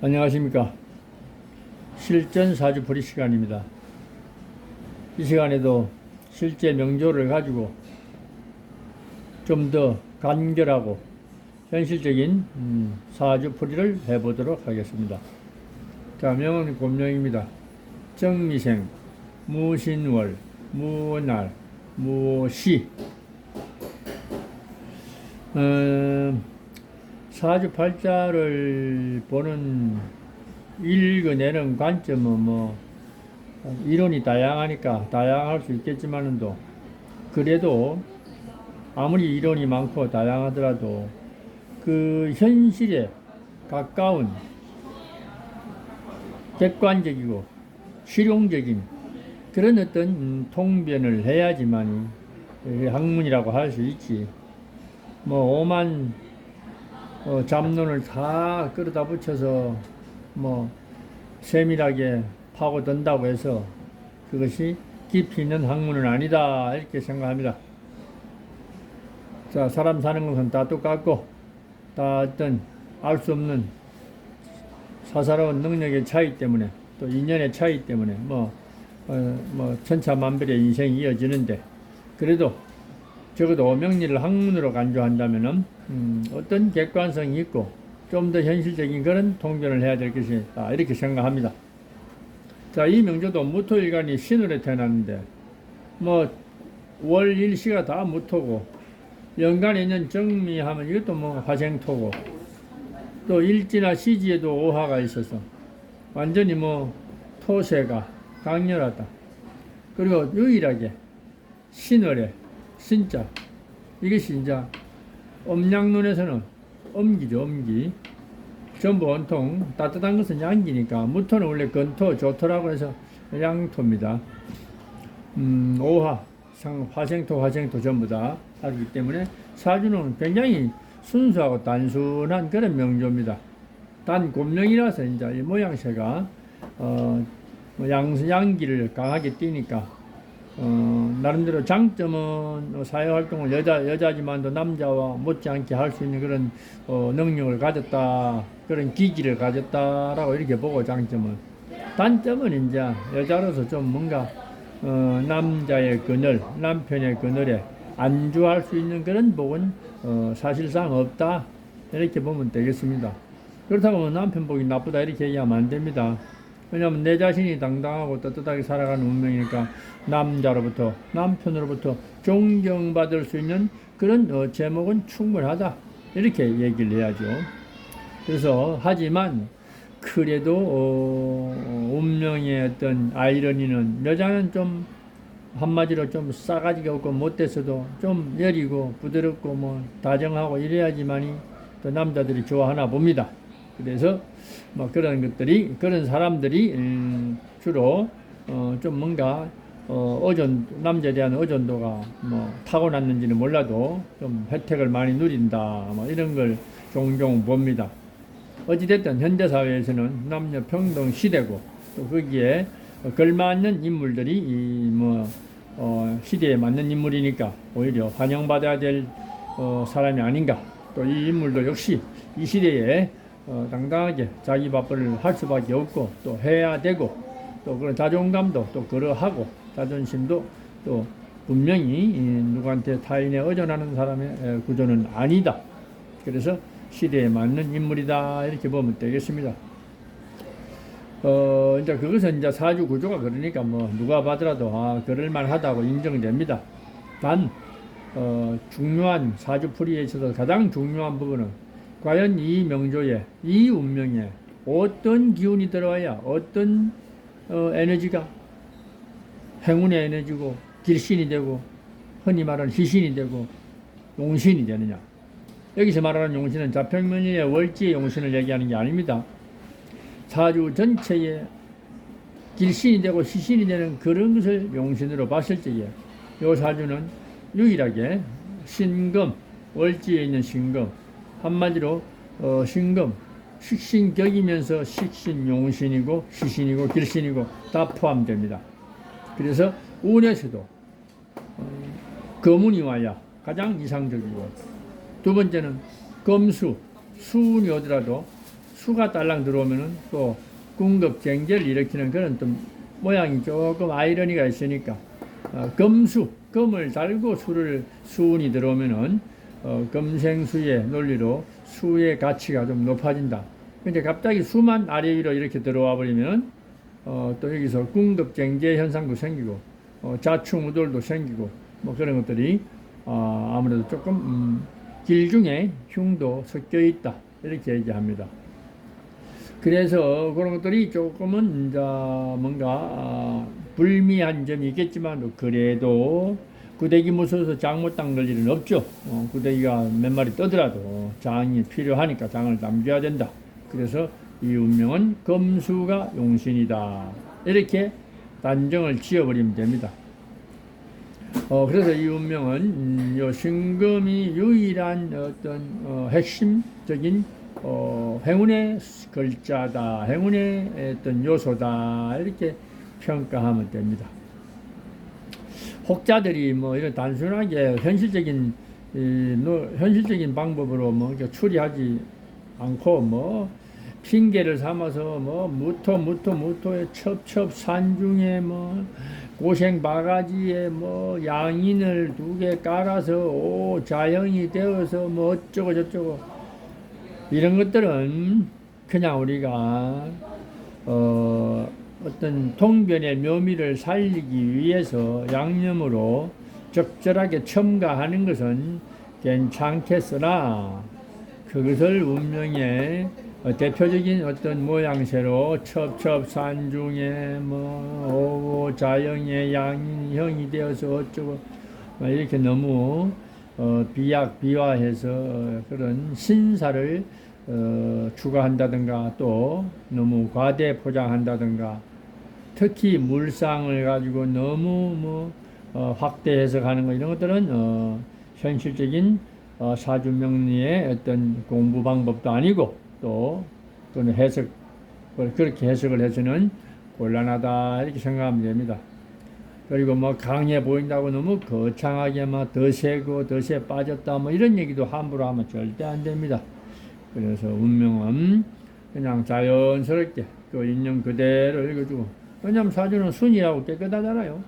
안녕하십니까. 실전 사주풀이 시간입니다. 이 시간에도 실제 명조를 가지고 좀 더 간결하고 현실적인 사주풀이를 해보도록 하겠습니다. 자, 명은 곤명입니다. 정미생, 무신월, 무날, 무시. 사주팔자를 보는 읽어내는 관점은 이론이 다양하니까 다양할 수 있겠지만도 그래도 아무리 이론이 많고 다양하더라도 그 현실에 가까운 객관적이고 실용적인 그런 어떤 통변을 해야지만 학문이라고 할 수 있지. 오만 잡론을 다 끌어다 붙여서 세밀하게 파고든다고 해서 그것이 깊이 있는 학문은 아니다 이렇게 생각합니다. 자, 사람 사는 것은 다 똑같고 다 어떤 알 수 없는 사사로운 능력의 차이 때문에 또 인연의 차이 때문에 천차만별의 인생이 이어지는데 그래도 적어도 오명리를 학문으로 간주한다면은 어떤 객관성이 있고 좀 더 현실적인 그런 통변을 해야 될 것이다 이렇게 생각합니다. 자, 이 명조도 무토일간이 신월에 태어났는데 월일시가 다 무토고 연간에 있는 정미하면 이것도 화생토고 또 일지나 시지에도 오화가 있어서 완전히 토세가 강렬하다. 그리고 유일하게 신월에 신자 이것이 이제 음양론에서는 음기죠. 음기 전부 온통 따뜻한 것은 양기니까 무토는 원래 건토 조토라고 해서 양토입니다. 오화 화생토 전부 다 하기 때문에 사주는 굉장히 순수하고 단순한 그런 명조입니다. 단 곤명이라서 이제 이 모양새가 양기를 강하게 띠니까 나름대로 장점은 사회활동을 여자지만도 남자와 못지않게 할 수 있는 그런 능력을 가졌다, 그런 기기를 가졌다라고 이렇게 보고 장점은. 단점은 이제 여자로서 좀 뭔가 남자의 그늘, 남편의 그늘에 안주할 수 있는 그런 복은 사실상 없다 이렇게 보면 되겠습니다. 그렇다고 남편 복이 나쁘다 이렇게 얘기하면 안 됩니다. 왜냐하면 내 자신이 당당하고 떳떳하게 살아가는 운명이니까 남편으로부터 존경받을 수 있는 그런 제목은 충분하다 이렇게 얘기를 해야죠. 그래서 하지만 그래도 운명의 어떤 아이러니는 여자는 좀 한마디로 좀 싸가지가 없고 못됐어도 좀 여리고 부드럽고 다정하고 이래야지만이 또 남자들이 좋아하나 봅니다. 그래서 그런 사람들이 주로 좀 뭔가 남자에 대한 의존도가 타고났는지는 몰라도 좀 혜택을 많이 누린다 이런 걸 종종 봅니다. 어찌됐든 현대사회에서는 남녀 평등 시대고 또 거기에 걸맞는 인물들이 시대에 맞는 인물이니까 오히려 환영받아야 될 사람이 아닌가. 또 이 인물도 역시 이 시대에 당당하게 자기 밥벌을 할 수밖에 없고 또 해야 되고 또 그런 자존감도 또 그러하고 자존심도 또 분명히 누구한테 타인에 의존하는 사람의 구조는 아니다. 그래서 시대에 맞는 인물이다 이렇게 보면 되겠습니다. 이제 그것은 이제 사주 구조가 그러니까 누가 봐더라도 그럴만 하다고 인정됩니다. 단 중요한 사주풀이에 있어서 가장 중요한 부분은 과연 이 명조에 이 운명에 어떤 기운이 들어와야 어떤 에너지가 행운의 에너지고 길신이 되고 흔히 말하는 희신이 되고 용신이 되느냐. 여기서 말하는 용신은 자평면의 월지의 용신을 얘기하는 게 아닙니다. 사주 전체에 길신이 되고 희신이 되는 그런 것을 용신으로 봤을 때에 이 사주는 유일하게 신금, 월지에 있는 신금, 한마디로 신금, 식신격이면서 식신용신이고 희신이고 길신이고 다 포함됩니다. 그래서 운에서도 거문이 와야 가장 이상적이고 두 번째는 금수, 수운이 오더라도 수가 딸랑 들어오면은 또 궁급쟁제를 일으키는 그런 또 모양이 조금 아이러니가 있으니까 금수, 금을 달고 수운이 들어오면은 금생수의 논리로 수의 가치가 좀 높아진다. 근데 갑자기 수만 아래 위로 이렇게 들어와 버리면 또 여기서 궁급쟁제 현상도 생기고 자충우돌도 생기고 뭐 그런 것들이 아무래도 조금 길중에 흉도 섞여 있다 이렇게 얘기합니다. 그래서 그런 것들이 조금은 이제 뭔가 불미한 점이 있겠지만 그래도 구데기 무서워서 장 못 닦을 일은 없죠. 구데기가 몇 마리 떠더라도 장이 필요하니까 장을 남겨야 된다. 그래서 이 운명은 금수가 용신이다. 이렇게 단정을 지어버리면 됩니다. 그래서 이 운명은 요 신금이 유일한 어떤 핵심적인 행운의 글자다, 행운의 어떤 요소다 이렇게 평가하면 됩니다. 혹자들이 뭐 이런 단순하게 현실적인 방법으로 뭐 추리하지 않고 뭐 핑계를 삼아서 뭐 무토의 첩첩산중에 뭐 고생 바가지에 뭐 양인을 2개 깔아서 자영이 되어서 뭐 어쩌고 저쩌고 이런 것들은 그냥 우리가 어떤 통변의 묘미를 살리기 위해서 양념으로 적절하게 첨가하는 것은 괜찮겠으나 그것을 운명의 대표적인 어떤 모양새로 첩첩산중에 뭐 자영의 양인형이 되어서 어쩌고 이렇게 너무 비화해서 그런 신사를 추가한다든가 또 너무 과대 포장한다든가 특히 물상을 가지고 너무 확대 해석하는 거 이런 것들은 현실적인 사주명리의 어떤 공부 방법도 아니고 또 또는 그렇게 해석을 해서는 곤란하다 이렇게 생각하면 됩니다. 그리고 뭐 강해 보인다고 너무 거창하게 막 덫에 빠졌다 뭐 이런 얘기도 함부로 하면 절대 안 됩니다. 그래서 운명은 그냥 자연스럽게 그 인연 그대로 읽어주고 왜냐하면 사주는 순이라고 깨끗하잖아요.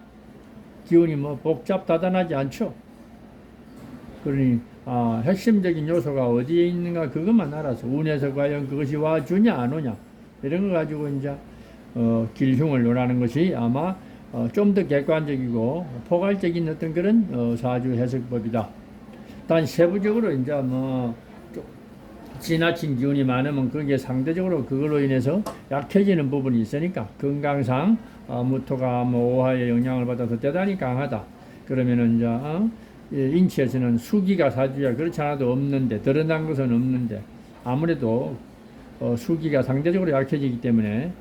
기운이 뭐 복잡다단하지 않죠. 그러니 핵심적인 요소가 어디에 있는가 그것만 알아서 운에서 과연 그것이 와주냐 안 오냐 이런 거 가지고 이제 길흉을 논하는 것이 아마 좀 더 객관적이고 포괄적인 어떤 그런 사주 해석법이다. 단 세부적으로 이제 뭐 지나친 기운이 많으면 그게 상대적으로 그걸로 인해서 약해지는 부분이 있으니까 건강상 무토가 뭐 오화의 영향을 받아서 대단히 강하다. 그러면은 이제 인체에서는 수기가 사주야 그렇지 않아도 없는데 드러난 것은 없는데 아무래도 수기가 상대적으로 약해지기 때문에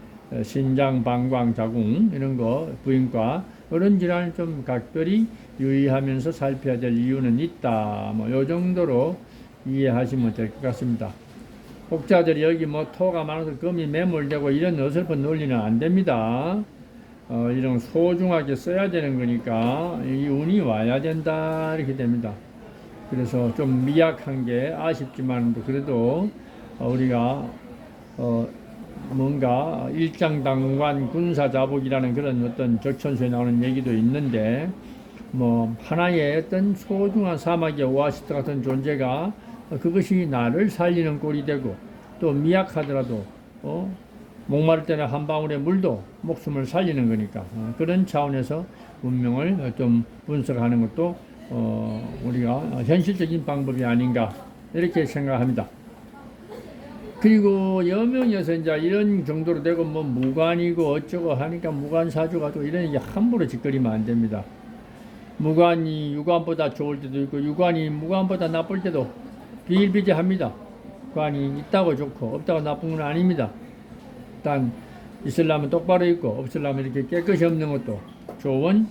신장, 방광, 자궁 이런 거 부인과 이런 질환을 좀 각별히 유의하면서 살펴야 될 이유는 있다. 뭐 요 정도로 이해하시면 될 것 같습니다. 혹자들이 여기 뭐 토가 많아서 금이 매몰되고 이런 어설픈 논리는 안 됩니다. 이런 소중하게 써야 되는 거니까 이 운이 와야 된다 이렇게 됩니다. 그래서 좀 미약한 게 아쉽지만 그래도 우리가 뭔가 일장당관 군사자복이라는 그런 어떤 적천수에 나오는 얘기도 있는데 뭐 하나의 어떤 소중한 사막의 오아시스 같은 존재가 그것이 나를 살리는 꼴이 되고 또 미약하더라도 목마를 때는 한 방울의 물도 목숨을 살리는 거니까 그런 차원에서 운명을 좀 분석하는 것도 우리가 현실적인 방법이 아닌가 이렇게 생각합니다. 그리고 여명에서 이제 이런 정도로 되고 뭐 무관이고 어쩌고 하니까 무관사주 가지고 이런 얘기 함부로 짓거리면 안 됩니다. 무관이 유관보다 좋을 때도 있고 유관이 무관보다 나쁠 때도 비일비재합니다. 관이 있다고 좋고 없다고 나쁜 건 아닙니다. 일단 있으려면 똑바로 있고 없으려면 이렇게 깨끗이 없는 것도 좋은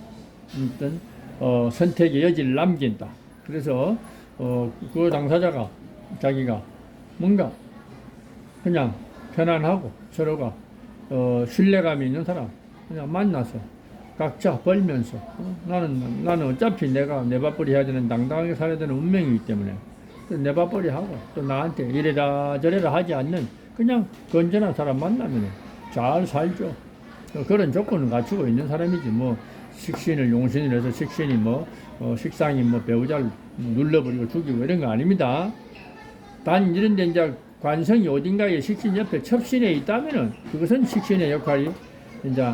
어떤 선택의 여지를 남긴다. 그래서 그 당사자가 자기가 뭔가 그냥 편안하고 서로가 신뢰감이 있는 사람 그냥 만나서 각자 벌면서 나는 어차피 내가 내 밥벌이 해야 되는 당당하게 살아야 되는 운명이기 때문에 내 밥벌이 하고 또 나한테 이래라 저래라 하지 않는 그냥 건전한 사람 만나면 잘 살죠. 그런 조건을 갖추고 있는 사람이지 뭐 식신을 용신을 해서 식신이 뭐 식상이 뭐 배우자를 눌러버리고 죽이고 이런 거 아닙니다. 단 이런데 이제 관성이 어딘가에 식신 옆에 첩신에 있다면은 그것은 식신의 역할이 이제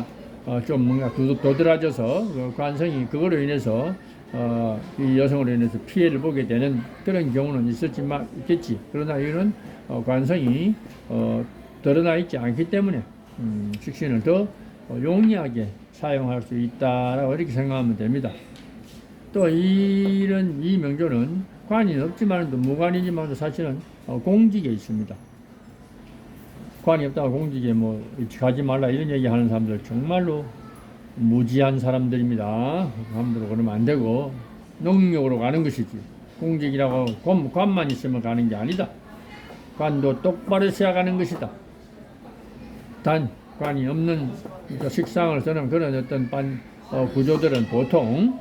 좀 뭔가 도드라져서 그 관성이 그거로 인해서 이 여성으로 인해서 피해를 보게 되는 그런 경우는 있겠지. 그러나 이거는 관성이 드러나 있지 않기 때문에 식신을 더 용이하게 사용할 수 있다라고 이렇게 생각하면 됩니다. 또 이런 이 명조는 관이 없지만 무관이지만 사실은 공직에 있습니다. 관이 없다가 공직에 뭐 가지 말라 이런 얘기하는 사람들 정말로 무지한 사람들입니다. 함부로 그러면 안 되고 능력으로 가는 것이지. 공직이라고 관만 있으면 가는 게 아니다. 관도 똑바로 세야 가는 것이다. 단 관이 없는 그러니까 식상을 쓰는 그런 어떤 구조들은 보통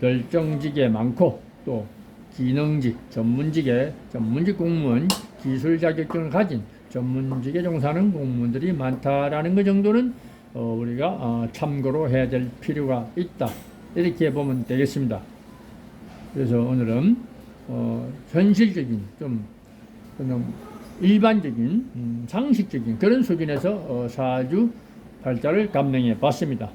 별정직에 많고 또 기능직, 전문직 공무원, 기술 자격증을 가진 전문직에 종사하는 공무원들이 많다라는 것 정도는 우리가 참고로 해야 될 필요가 있다. 이렇게 보면 되겠습니다. 그래서 오늘은 현실적인 좀 그냥 일반적인 상식적인 그런 수준에서 사주 발자를 감명해 봤습니다.